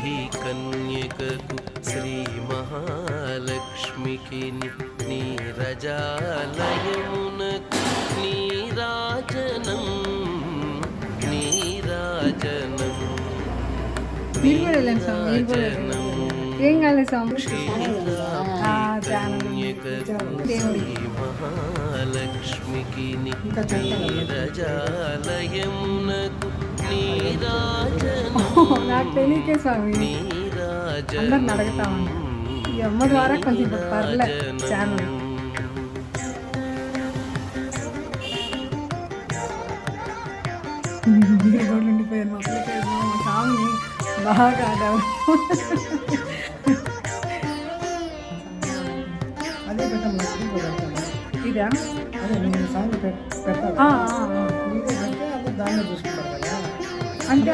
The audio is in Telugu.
ఈ కన్యకకు శ్రీ మహాలక్ష్మికి నీరజాలయమునకు నీరాజనం నీరాజనం నీరాజనం ఏం కాలేదు స్వామి మహాలక్ష్మికి నీరజాలయమునకు నీరాజనం నాకు తెలియకే స్వామి అందరిని అడుగుతా ఉన్నా ఈ అమ్మ ద్వారా కొంచెం పర్లే ఛానల్ ఉండిపోయారు మా పిల్లకాయలు మా స్వామిని బాగా అదే పెట్టాలి ఇదా అదే నేను సాంగ్ పెట్టాలి దాన్ని చూసుకుంటారు